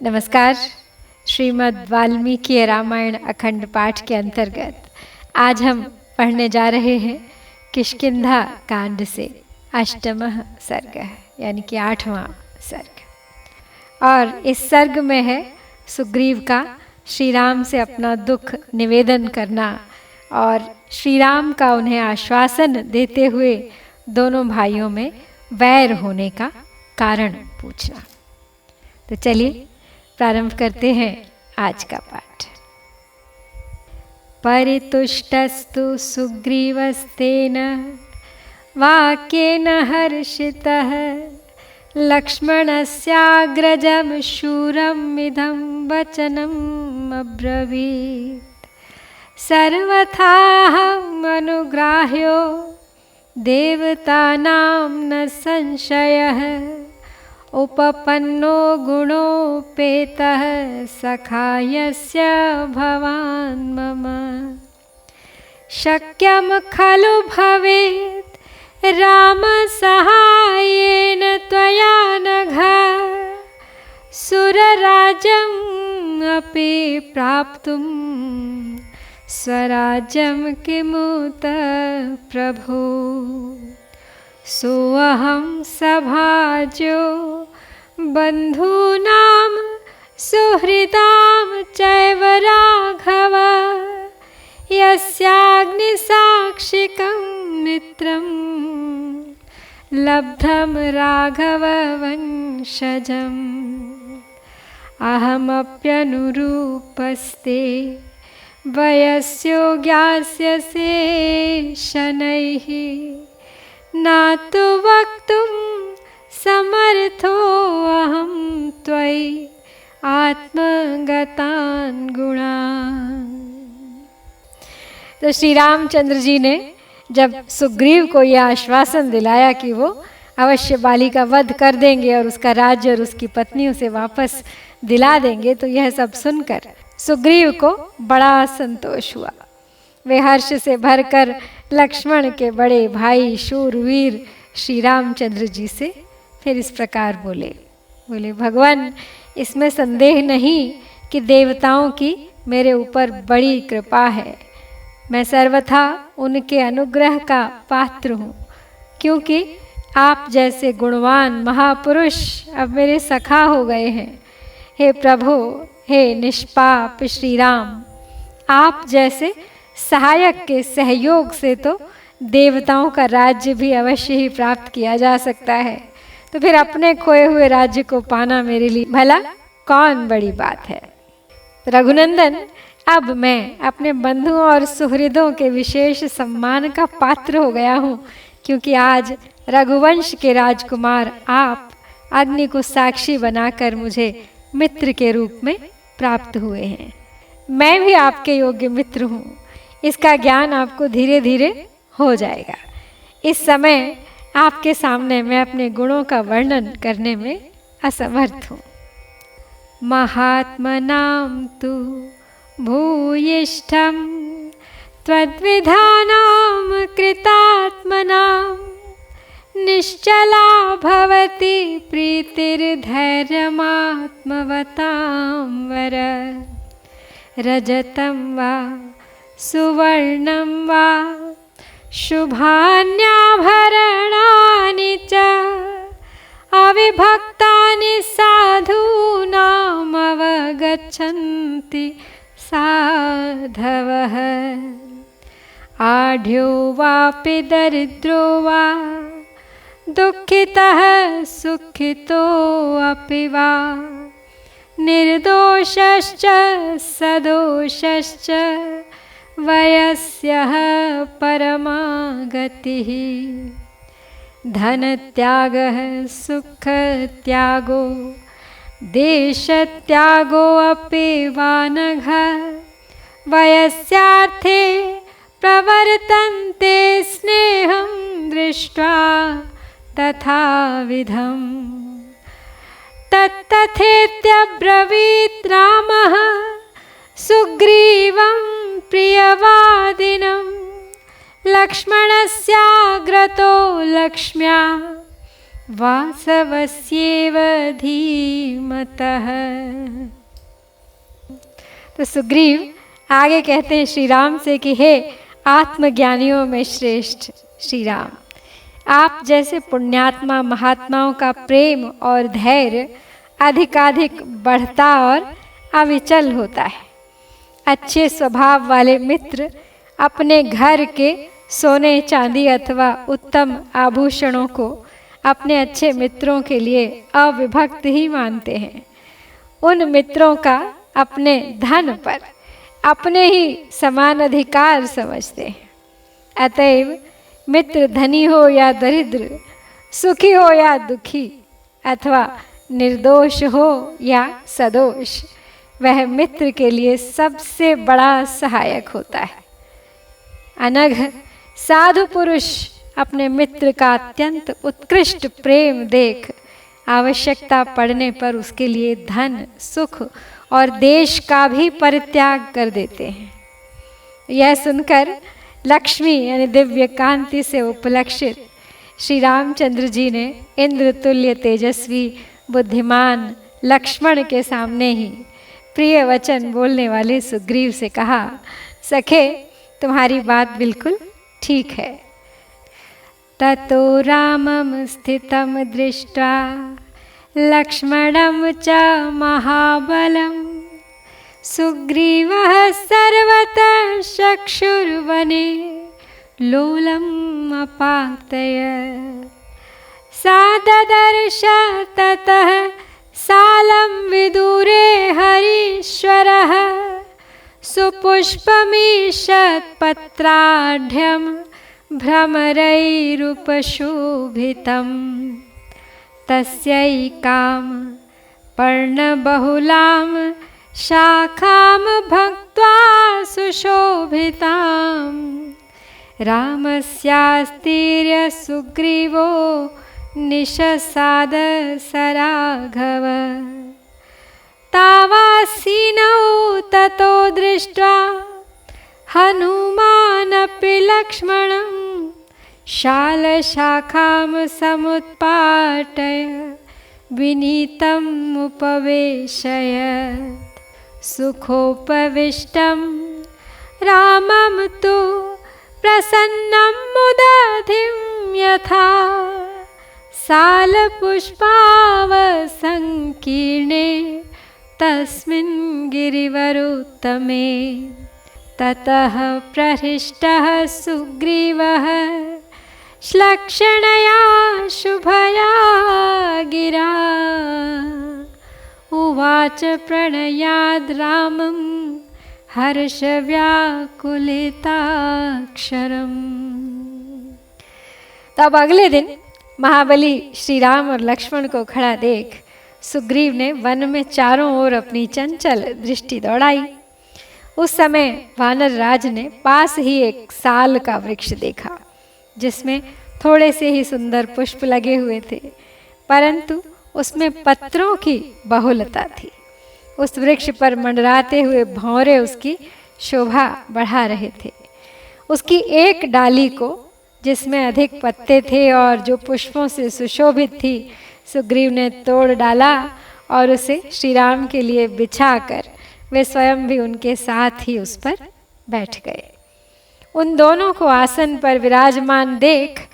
नमस्कार। श्रीमद् वाल्मीकि रामायण अखंड पाठ के अंतर्गत आज हम पढ़ने जा रहे हैं किष्किंधा कांड से अष्टमः सर्ग, यानी कि 8वां सर्ग। और इस सर्ग में है सुग्रीव का श्री राम से अपना दुख निवेदन करना और श्री राम का उन्हें आश्वासन देते हुए दोनों भाइयों में वैर होने का कारण पूछना। तो चलिए प्रारंभ करते हैं आज का पाठ। परितुष्टस्तु सुग्रीवस्तेन वाक्येन हर्षितः लक्ष्मणस्याग्रजं शूरमिदं वचनम् अब्रवीत्। सर्वथाहम् अनुग्राह्यो देवतानां न संशयः उपपन्नो गुणोपेतः सखायस्य भवान् मम। शक्यं खलु भवेत् रामसहायेन त्वया नघ सुरराज्यम् अपि प्राप्तुं स्वराज्यं किमुत प्रभो। सोऽहं सभाज्यो बन्धूनां सुहृदां चैव राघव यस्याग्निसाक्षिकं मित्रं लब्धं राघववंशजम्। अहमप्यनुरूपस्ते वयस्यो ज्ञास्यसे शनैः नातु वक्तुं समर्थो अहं त्वयि आत्मगतान् गुणान्। तो श्री रामचंद्र जी ने जब सुग्रीव को यह आश्वासन दिलाया कि वो अवश्य बाली का वध कर देंगे और उसका राज्य और उसकी पत्नी उसे वापस दिला देंगे, तो यह सब सुनकर सुग्रीव को बड़ा संतोष हुआ। वे हर्ष से भरकर लक्ष्मण के बड़े भाई शूरवीर श्री रामचंद्र जी से फिर इस प्रकार बोले भगवान, इसमें संदेह नहीं कि देवताओं की मेरे ऊपर बड़ी कृपा है। मैं सर्वथा उनके अनुग्रह का पात्र हूँ, क्योंकि आप जैसे गुणवान महापुरुष अब मेरे सखा हो गए हैं। हे प्रभु, हे निष्पाप श्री राम, आप जैसे सहायक के सहयोग से तो देवताओं का राज्य भी अवश्य ही प्राप्त किया जा सकता है। तो फिर अपने खोए हुए राज्य को पाना मेरे लिए भला कौन बड़ी बात है। रघुनंदन, अब मैं अपने बंधुओं और सुहृदों के विशेष सम्मान का पात्र हो गया हूँ, क्योंकि आज रघुवंश के राजकुमार आप अग्नि को साक्षी बनाकर मुझे मित्र के रूप में प्राप्त हुए हैं। मैं भी आपके योग्य मित्र हूँ, इसका ज्ञान आपको धीरे धीरे हो जाएगा। इस समय आपके सामने मैं अपने गुणों का वर्णन करने में असमर्थ हूँ। महात्मनां तु भूयिष्ठं त्वद्विधानां कृतात्मनां निश्चला भवति प्रीतिर्धैर्यमात्मवतां वर। रजतं वा सुवर्णं वा शुभान्याभरणानि च अविभक्तानि साधूनाम् अवगच्छन्ति साधवः। आढ्यो वापि दरिद्रो वा दुःखितः सुखितोऽपि वा निर्दोषश्च सदोषश्च वयस्यः परमा गतिः। धनत्यागः सुखत्यागो देशत्यागो अपि वा नघ वयस्यार्थे प्रवर्तन्ते स्नेहं दृष्ट्वा तथाविधम्। तत्तथेत्यब्रवीत् रामः सुग्रीवं प्रियवादिनं लक्ष्मणस्याग्रतो लक्ष्म्या वासवस्येव धीमतः। तो सुग्रीव आगे कहते हैं श्री राम से कि हे आत्मज्ञानियों में श्रेष्ठ श्री राम, आप जैसे पुण्यात्मा महात्माओं का प्रेम और धैर्य अधिकाधिक बढ़ता और अविचल होता है। अच्छे स्वभाव वाले मित्र अपने घर के सोने चांदी अथवा उत्तम आभूषणों को अपने अच्छे मित्रों के लिए अविभक्त ही मानते हैं। उन मित्रों का अपने धन पर अपने ही समान अधिकार समझते हैं। अतएव मित्र धनी हो या दरिद्र, सुखी हो या दुखी, अथवा निर्दोष हो या सदोष, वह मित्र के लिए सबसे बड़ा सहायक होता है। अनघ साधु पुरुष अपने मित्र का अत्यंत उत्कृष्ट प्रेम देख आवश्यकता पड़ने पर उसके लिए धन, सुख और देश का भी परित्याग कर देते हैं। यह सुनकर लक्ष्मी यानी दिव्य कांति से उपलक्षित श्री रामचंद्र जी ने इंद्र तुल्य तेजस्वी बुद्धिमान लक्ष्मण के सामने ही प्रिय वचन बोलने वाले सुग्रीव से कहा, सखे तुम्हारी बात बिल्कुल ठीक है। ततो रामम स्थितम दृष्ट्वा लक्ष्मणं च महाबलं सुग्रीवः सर्वतः चक्षुर्वने लोलम् अपातय। सा ददर्श ततः सालं विदूरे हरीश्वरः सुपुष्पमीषत् पत्राढ्यं भ्रमरैरुपशोभितम् तस्यैकां पर्णबहुलां शाखां भक्त्वा सुशोभितां रामस्यास्तीर्य सुग्रीवो निशसाद सराघव। तावासीनौ ततो दृष्ट्वा हनुमानपि लक्ष्मणं शालशाखां समुत्पाटय विनीतम् उपवेशयत्। सुखोपविष्टं रामं तु प्रसन्नं मुदधिं यथा सालपुष्पावसंकीर्णे तस्मिन् गिरिवरोत्तमे। ततः प्रहृष्टः सुग्रीवः श्लक्षणया शुभया गिरा उवाच प्रणयाद् रामं हर्षव्याकुलिताक्षरम्। तब अगले दिन महाबली श्री राम और लक्ष्मण को खड़ा देख सुग्रीव ने वन में चारों ओर अपनी चंचल दृष्टि दौड़ाई। उस समय वानर राज ने पास ही एक साल का वृक्ष देखा जिसमें थोड़े से ही सुंदर पुष्प लगे हुए थे, परंतु उसमें पत्रों की बहुलता थी। उस वृक्ष पर मंडराते हुए भौरे उसकी शोभा बढ़ा रहे थे। उसकी एक डाली को, जिसमें अधिक पत्ते थे और जो पुष्पों से सुशोभित थी, सुग्रीव ने तोड़ डाला और उसे श्री राम के लिए बिछाकर वे स्वयं भी उनके साथ ही उस पर बैठ गए। उन दोनों को आसन पर विराजमान देख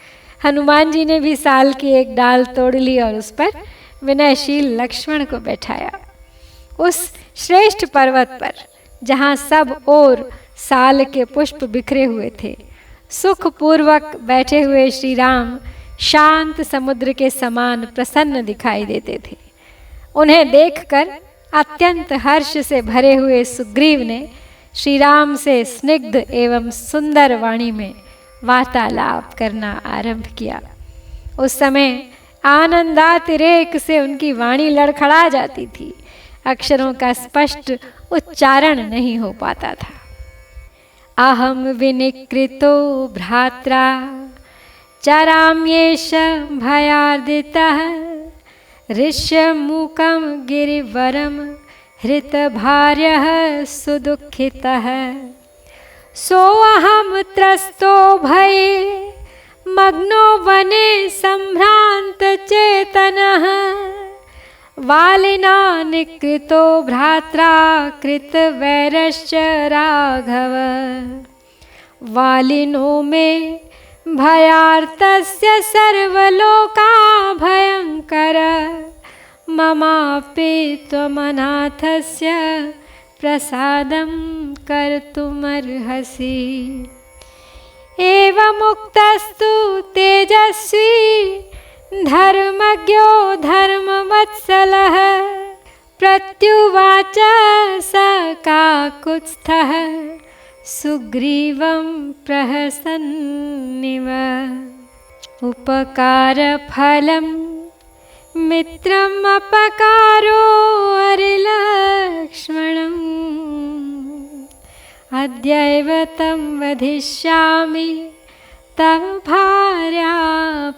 हनुमान जी ने भी साल की एक डाल तोड़ ली और उस पर विनयशील लक्ष्मण को बैठाया। उस श्रेष्ठ पर्वत पर जहाँ सब ओर साल के पुष्प बिखरे हुए थे, सुखपूर्वक बैठे हुए श्री राम शांत समुद्र के समान प्रसन्न दिखाई देते थे। उन्हें देखकर अत्यंत हर्ष से भरे हुए सुग्रीव ने श्री राम से स्निग्ध एवं सुंदर वाणी में वार्तालाप करना आरंभ किया। उस समय आनंदातिरेक से उनकी वाणी लड़खड़ा जाती थी, अक्षरों का स्पष्ट उच्चारण नहीं हो पाता था। अहम विनिकृतो भ्रात्रा चराम्येष भयार्दितः ऋष्यमूकं गिरिवरं हृतभार्यः सुदुःखितः सोऽहं त्रस्तो भये मग्नो वने संभ्रांत चेतनः वालिना निकृतो भ्रात्रा कृत वैरश्च राघव। वालिनो मे भयार्तस्य सर्वलोका भयंकर ममापि त्वमनाथस्य प्रसादं कर्तुमर्हसि। एवमुक्तस्तु तेजस्वी धर्मज्ञो धर्मवत्सलः प्रत्युवाच स काकुत्स्थः सुग्रीवं प्रहसन्निव। उपकारफलं मित्रम् अपकारो हरिलक्ष्मणम् अद्यैव तं वधिष्यामि तव भार्यापहारिणम्।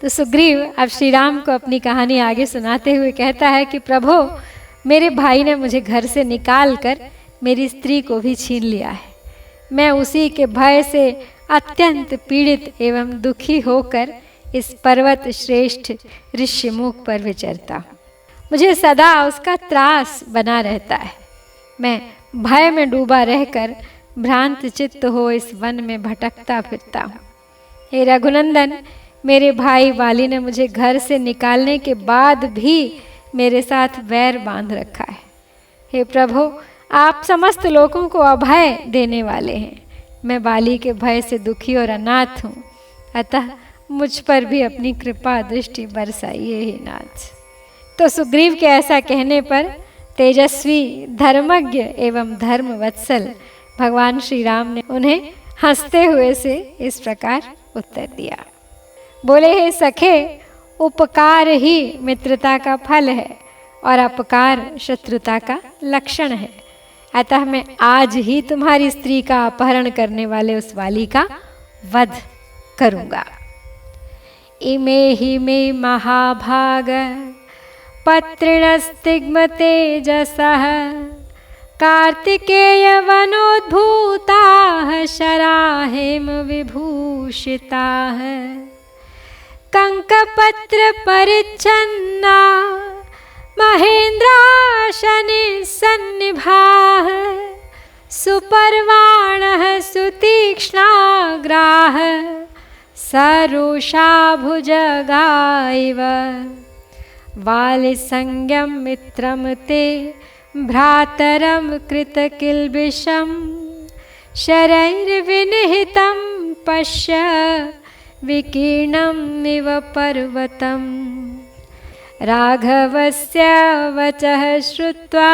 तो सुग्रीव अब श्री राम को अपनी कहानी आगे सुनाते हुए कहता है कि प्रभु, मेरे भाई ने मुझे घर से निकाल कर मेरी स्त्री को भी छीन लिया है। मैं उसी के भय से अत्यंत पीड़ित एवं दुखी होकर इस पर्वत श्रेष्ठ ऋष्यमुख पर विचरता हूँ। मुझे सदा उसका त्रास बना रहता है। मैं भय में डूबा रहकर भ्रांत चित्त हो इस वन में भटकता फिरता हूँ। हे रघुनंदन, मेरे भाई वाली ने मुझे घर से निकालने के बाद भी मेरे साथ वैर बांध रखा है। हे प्रभु, आप समस्त लोगों को अभय देने वाले हैं। मैं वाली के भय से दुखी और अनाथ हूँ, अतः मुझ पर भी अपनी कृपा दृष्टि बरसाइए हे नाथ। तो सुग्रीव के ऐसा कहने पर तेजस्वी धर्मज्ञ एवं धर्मवत्सल भगवान श्री राम ने उन्हें हंसते हुए से इस प्रकार उत्तर दिया। बोले, हे सखे, उपकार ही मित्रता का फल है और अपकार शत्रुता का लक्षण है। अतः मैं आज ही तुम्हारी स्त्री का अपहरण करने वाले उस वाली का वध करूंगा। इमे ही मे महाभाग पत्रिणस्तिग्मतेजसः कार्तिकेय वनोद्भूताः शराहेम विभूषिताः कंकपत्र परिच्छन्ना महेन्द्राशनि सन्निभाः सुपर्वाणः सुतीक्ष्णाग्राः सरोषा भुजगाइव। वालिसंज्ञं मित्रं ते भ्रातरं कृतकिल्बिषं शरैर्विनिहितं पश्य विकीर्णम् इव पर्वतम्। राघवस्य वचः श्रुत्वा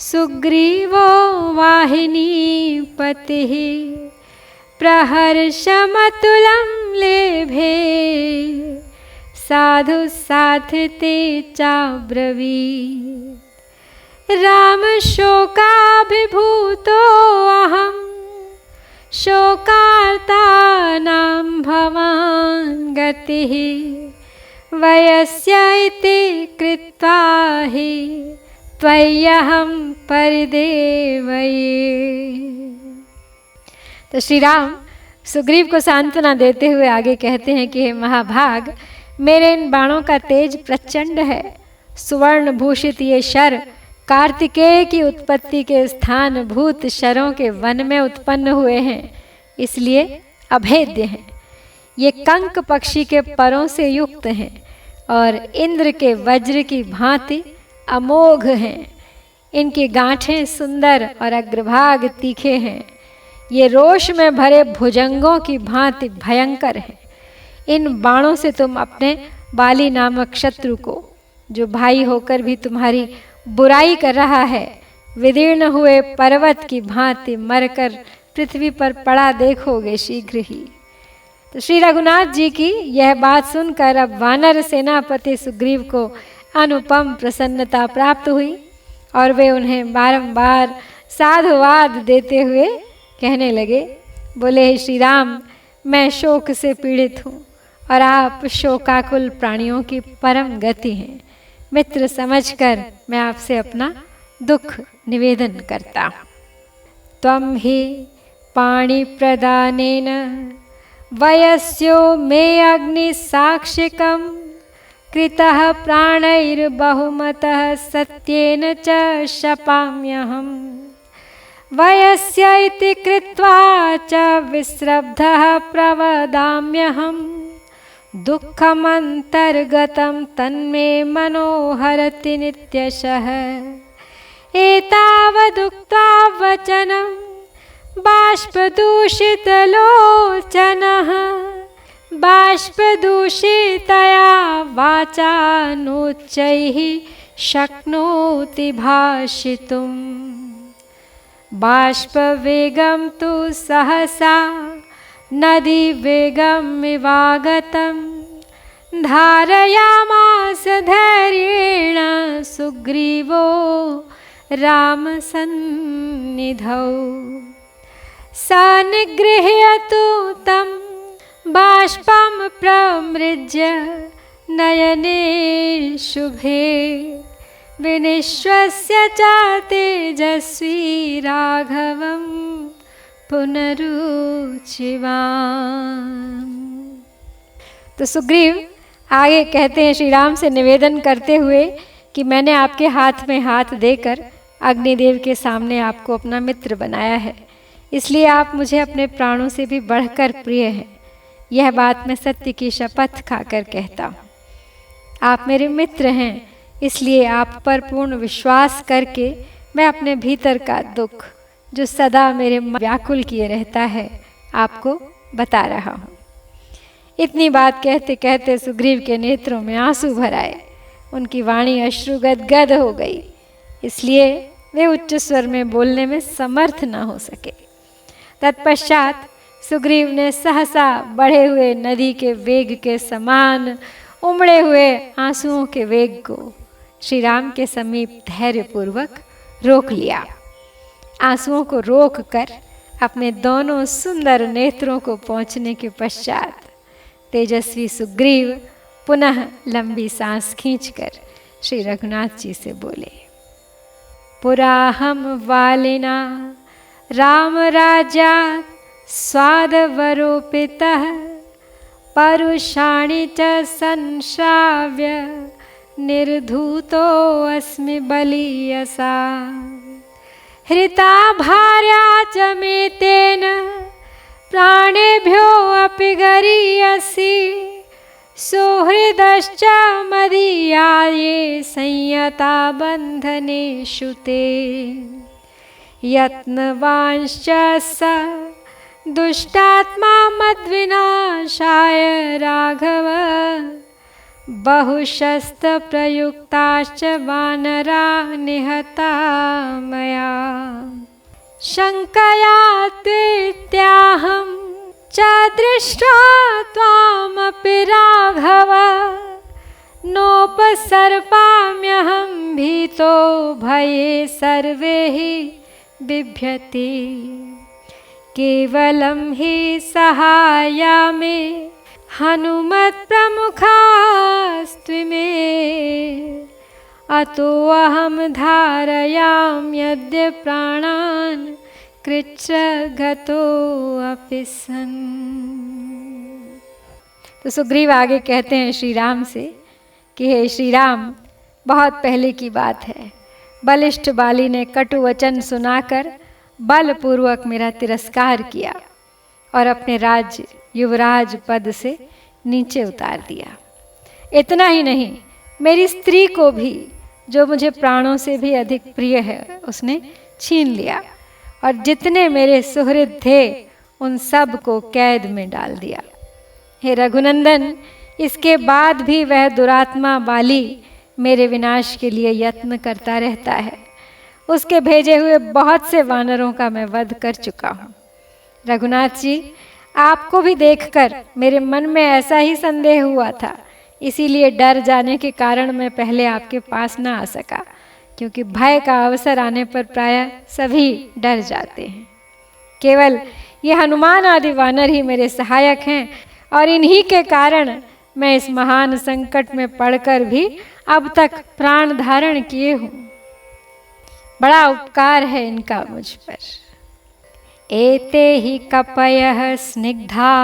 सुग्रीवो वाहिनीपतिः प्रहर्षमतुलं लेभे साधु साधिते चाब्रवीत्। राम शोकाभिभूतो अहं शोकार्तानां भवान् गतिः वयस्य इति कृत्वा हि त्वय्यहं परिदेवये। तो श्री राम सुग्रीव को सांत्वना देते हुए आगे कहते हैं कि हे महाभाग, मेरे इन बाणों का तेज प्रचंड है। सुवर्ण भूषित ये शर कार्तिकेय की उत्पत्ति के स्थान भूत शरों के वन में उत्पन्न हुए हैं, इसलिए अभेद्य हैं। ये कंक पक्षी के परों से युक्त हैं और इंद्र के वज्र की भांति अमोघ हैं। इनकी गांठें सुंदर और अग्रभाग तीखे हैं। ये रोष में भरे भुजंगों की भांति भयंकर हैं। इन बाणों से तुम अपने बाली नामक शत्रु को, जो भाई होकर भी तुम्हारी बुराई कर रहा है, विदीर्ण हुए पर्वत की भांति मरकर पृथ्वी पर पड़ा देखोगे शीघ्र ही। तो श्री रघुनाथ जी की यह बात सुनकर अब वानर सेनापति सुग्रीव को अनुपम प्रसन्नता प्राप्त हुई और वे उन्हें बारंबार साधुवाद देते हुए कहने लगे। बोले, हे श्री राम, मैं शोक से पीड़ित हूँ और आप शोकाकुल प्राणियों की परम गति हैं। मित्र समझकर मैं आपसे अपना दुख निवेदन करता हूँ। त्वं ही पाणिप्रदानेन वयस्यो मे अग्निसाक्षिकं कृतः प्राणैर्बहुमतः सत्येन च शपाम्यहम्। वयस्य इति कृत्वा च विस्रब्धः प्रवदाम्यहम्। दुःखमन्तर्गतं तन्मे मनोहरति नित्यशः। एतावदुक्त्वा वचनं बाष्पदूषितलोचनः बाष्पदूषितया वाचानुच्चैः शक्नोति भाषितुम्। बाष्पवेगं तु सहसा नदीवेगमिवागतं धारयामास धैर्येण सुग्रीवो रामसन्निधौ। स निगृह्य तु तं बाष्पं प्रमृज्य नयने शुभे विनिश्वस्य च तेजस्वी राघवं पुनरुज्जीवाम्। तो सुग्रीव आगे कहते हैं, श्री राम से निवेदन करते हुए कि मैंने आपके हाथ में हाथ देकर अग्निदेव के सामने आपको अपना मित्र बनाया है, इसलिए आप मुझे अपने प्राणों से भी बढ़कर प्रिय हैं। यह बात मैं सत्य की शपथ खाकर कहता हूँ। आप मेरे मित्र हैं, इसलिए आप पर पूर्ण विश्वास करके मैं अपने भीतर का दुख जो सदा मेरे व्याकुल किए रहता है आपको बता रहा हूँ। इतनी बात कहते कहते सुग्रीव के नेत्रों में आंसू भर आए। उनकी वाणी अश्रु गदगद हो गई, इसलिए वे उच्च स्वर में बोलने में समर्थ न हो सके। तत्पश्चात सुग्रीव ने सहसा बढ़े हुए नदी के वेग के समान उमड़े हुए आंसुओं के वेग को श्री राम के समीप धैर्यपूर्वक रोक लिया। आंसुओं को रोककर अपने दोनों सुंदर नेत्रों को पहुँचने के पश्चात तेजस्वी सुग्रीव पुनः लंबी सांस खींचकर श्री रघुनाथ जी से बोले, पुराहम वालिना राम राजा स्वादवरोपितः परुषाणि च संश्राव्य निर्धूतो अस्मि बलीयसा। हृता भार्या च मे तेन प्राणेभ्यो अपि गरीयसी। सुहृदश्च मदीया ये संयता बन्धनेषु ते। यत्नवांश्च स दुष्टात्मा मद्विनाशाय राघव। बहुशस्त्रप्रयुक्ताश्च वानरा निहता मया। शङ्कया त्वेत्याहं च दृष्ट्वा त्वामपि राघव। नोपसर्पाम्यहं भीतो भये सर्वे हि बिभ्यति। केवलं हि सहाया मे हनुमत्प्रमुखास्त्विमे। अतोऽहं धारयाम्यद्य प्राणान् कृच्छ्रगतोऽपि सन्। तो सुग्रीव आगे कहते हैं श्री राम से कि हे श्री राम, बहुत पहले की बात है, बलिष्ठ बाली ने कटु वचन सुनाकर बलपूर्वक मेरा तिरस्कार किया और अपने राज्य युवराज पद से नीचे उतार दिया। इतना ही नहीं, मेरी स्त्री को भी, जो मुझे प्राणों से भी अधिक प्रिय है, उसने छीन लिया और जितने मेरे सुहृद थे उन सब को कैद में डाल दिया। हे रघुनंदन, इसके बाद भी वह दुरात्मा बाली मेरे विनाश के लिए यत्न करता रहता है। उसके भेजे हुए बहुत से वानरों का मैं वध कर चुका हूँ। रघुनाथ जी, आपको भी देखकर मेरे मन में ऐसा ही संदेह हुआ था, इसीलिए डर जाने के कारण मैं पहले आपके पास ना आ सका, क्योंकि भय का अवसर आने पर प्रायः सभी डर जाते हैं। केवल ये हनुमान आदि वानर ही मेरे सहायक हैं और इन्हीं के कारण मैं इस महान संकट में पड़कर भी अब तक प्राण धारण किए हूँ। बड़ा उपकार है इनका मुझ पर। एते हि कपयः स्निग्धा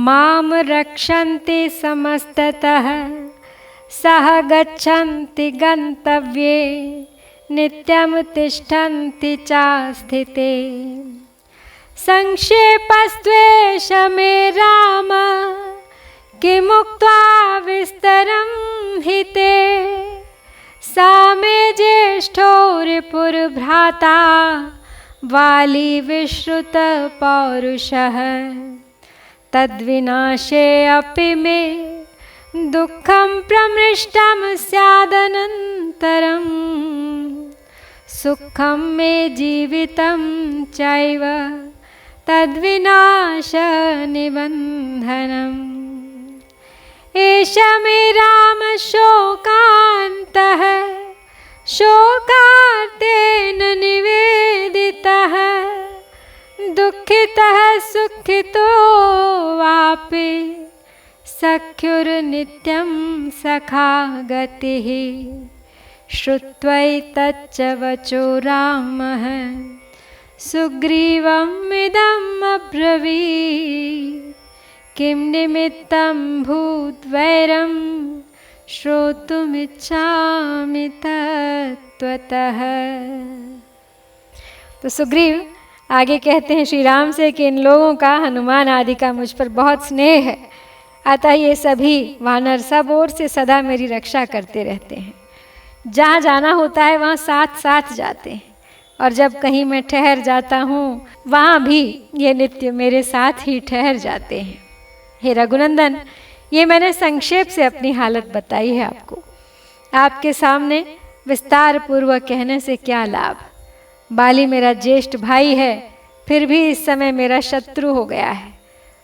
मां रक्षन्ति समस्ततः सह गच्छन्ति गन्तव्ये नित्यं तिष्ठन्ति चास्थिते। संक्षेपस्त्वेष मे राम किमुक्त्वा विस्तरं हि ते सा मे ज्येष्ठो रिपुर्भ्राता वाली विश्रुत पौरुषः तद्विनाशे अपि मे दुःखं प्रमृष्टं स्यादनन्तरं सुखं मे जीवितं चैव तद्विनाश निबन्धनम्। एष मे राम शोकान्तः शोकार्तेन निवेदितः दुःखितः सुखितो वापि सख्युर्नित्यं सखा गतिः। श्रुत्वैतच्च वचो रामः सुग्रीवमिदम् अब्रवीत् किं निमित्तं भूद्वैरं श्रोतुमिच्छामि तत्त्वतः। तो सुग्रीव आगे कहते हैं श्री राम से कि इन लोगों का हनुमान आदि का मुझ पर बहुत स्नेह है, अतः ये सभी वानर सब ओर से सदा मेरी रक्षा करते रहते हैं। जहाँ जाना होता है वहाँ साथ साथ जाते हैं, और जब कहीं मैं ठहर जाता हूँ वहाँ भी ये नित्य मेरे साथ ही ठहर जाते हैं। हे रघुनंदन, ये मैंने संक्षेप से अपनी हालत बताई है आपको। आपके सामने विस्तार पूर्वक कहने से क्या लाभ। बाली मेरा ज्येष्ठ भाई है, फिर भी इस समय मेरा शत्रु हो गया है।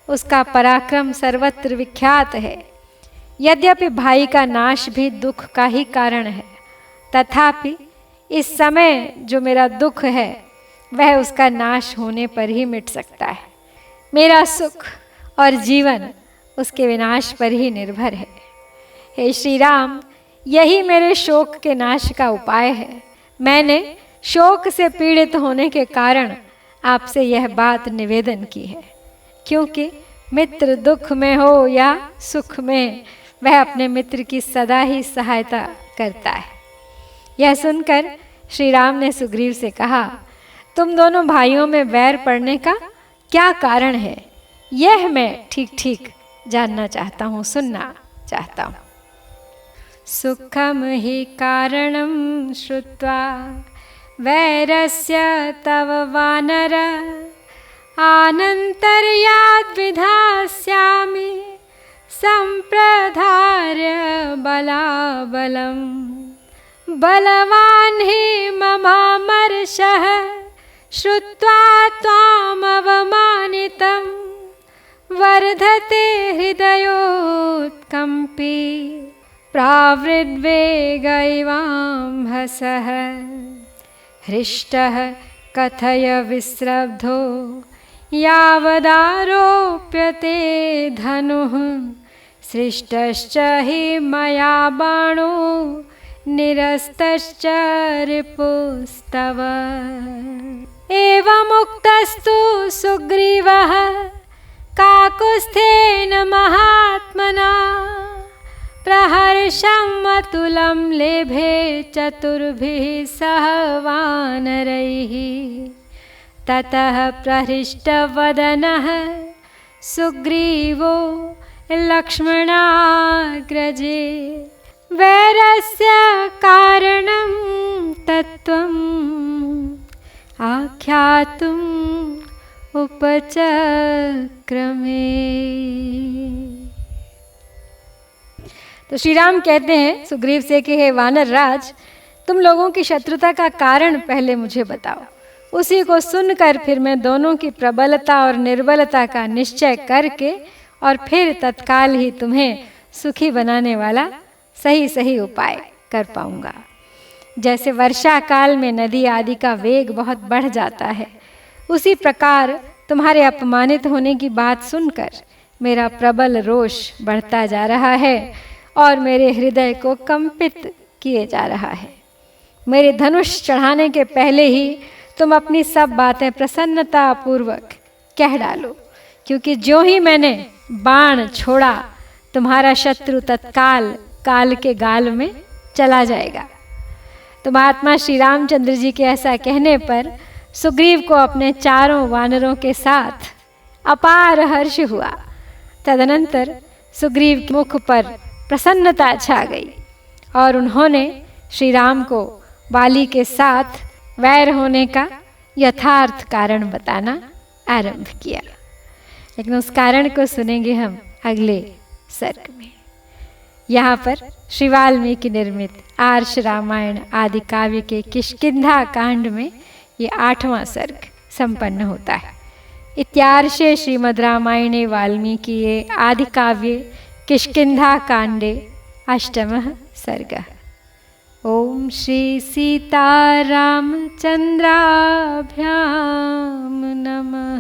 उसका पराक्रम सर्वत्र विख्यात है। यद्यपि भाई का नाश भी दुख का ही कारण है, तथापि इस समय जो मेरा दुख है वह उसका नाश होने पर ही मिट सकता है। मेरा सुख और जीवन उसके विनाश पर ही निर्भर है। हे श्री राम, यही मेरे शोक के नाश का उपाय है। मैंने शोक से पीड़ित होने के कारण आपसे यह बात निवेदन की है, क्योंकि मित्र दुख में हो या सुख में वह अपने मित्र की सदा ही सहायता करता है। यह सुनकर श्री राम ने सुग्रीव से कहा, तुम दोनों भाइयों में वैर पड़ने का क्या कारण है, यह मैं ठीक ठीक जानना चाहता हूँ, सुनना चाहता हूँ। सुखम ही कारणं श्रुत्वा वैरस्य तव वानर आनन्तर्याद् विधास्यामि सम्प्रधार्य बलाबलं बलवान् हि ममामर्षः श्रुत्वा त्वामवमानितं वर्धते हृदयोत्कम्पी प्रावृद्वेगैवाम्भसः हृष्टः कथय विस्रब्धो यावदारोप्यते धनुः सृष्टश्च हि मया बाणो निरस्तश्च रिपुस्तव। एवमुक्तस्तु सुग्रीवः काकुत्स्थेन महात्मना प्रहर्षम् अतुलं लेभे चतुर्भिः सह वानरैः। ततः प्रहृष्टवदनः सुग्रीवो लक्ष्मणाग्रजे वैरस्य कारणं तत्त्वम् आख्यातुम् उपचक्रमे। तो श्री राम कहते हैं सुग्रीव से कि हे वानर राज, तुम लोगों की शत्रुता का कारण पहले मुझे बताओ। उसी को सुनकर फिर मैं दोनों की प्रबलता और निर्बलता का निश्चय करके और फिर तत्काल ही तुम्हें सुखी बनाने वाला सही सही उपाय कर पाऊंगा। जैसे वर्षा काल में नदी आदि का वेग बहुत बढ़ जाता है, उसी प्रकार तुम्हारे अपमानित होने की बात सुनकर मेरा प्रबल रोष बढ़ता जा रहा है और मेरे हृदय को कंपित किए जा रहा है। मेरे धनुष चढ़ाने के पहले ही तुम अपनी सब बातें प्रसन्नता पूर्वक कह डालो, क्योंकि जो ही मैंने बाण छोड़ा तुम्हारा शत्रु तत्काल काल के गाल में चला जाएगा। तो महात्मा श्री रामचंद्र जी के ऐसा कहने पर सुग्रीव को अपने चारों वानरों के साथ अपार हर्ष हुआ। तदनंतर सुग्रीव के मुख पर प्रसन्नता छा गई और उन्होंने श्री राम को बाली के साथ वैर होने का यथार्थ कारण बताना आरंभ किया। लेकिन उस कारण को सुनेंगे हम अगले सर्ग में। यहाँ पर श्री वाल्मीकि निर्मित आर्ष रामायण आदि काव्य के किष्किंधा कांड में ये 8वां सर्ग संपन्न होता है। इत्यार्षे श्रीमद् रामायणे वाल्मीकिये आदि काव्ये किष्किंधा कांडे 8मः सर्गः। ओम श्री सीतारामचंद्राभ्यां नमः।